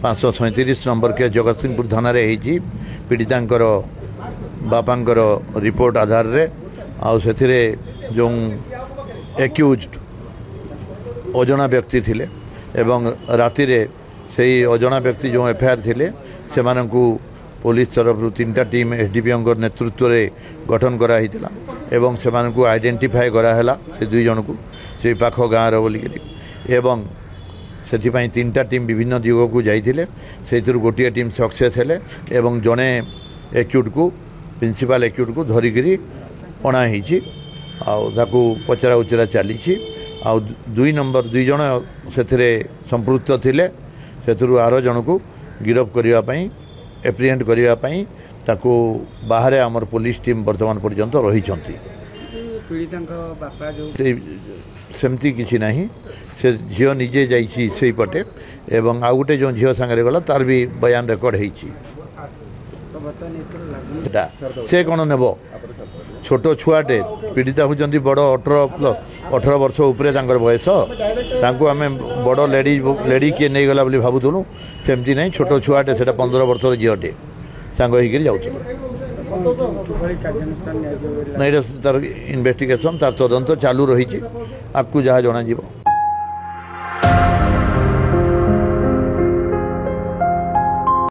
537 number के जगतसिंहपुर थाना पीड़ितांकर बापांकर report आधार रे से जो एक्यूज्ड अजना व्यक्ति थिले एवं राति रे से अजना व्यक्ति जो एफआईआर थिले से पुलिस तरफ 3टा टीम एसडीपीओ नेतृत्व में गठन कराई एवं से आइडेंटिफाई कराला से 2 जन को से पाख गाँव बोलिक एवं से 3टा टीम विभिन्न दिग को जाइए से गोटे टीम सक्सेस हेले एवं जड़े एक्यूट को प्रिंसिपल एक्यूट को धरिकी अणाई आकु पचरा उचरा चली 2 जन से संपृक्त थिले से आर जन को गिरफ करने एप्रिहेंड करने ताकू बाहर आमर पुलिस टीम वर्तमान पर्यंत रही सेमती किसी ना से झील निजे जाइए पटे एवं आउ गोटे जो झील सांगे गला तार भी बयान रेकर्ड से कौन नेब छोट छुआटे पीड़िता होती बड़ 18 वर्ष उपरे बयस आम बड़ लेडी किए नहीं गला भावुलु सेमती नहीं छोट छुआटे से 15 वर्षर झीटे सांग होकर जाऊँ नहीं तार इन्वेस्टिगेशन तार तदंत चालू रही आपको जहाँ जना।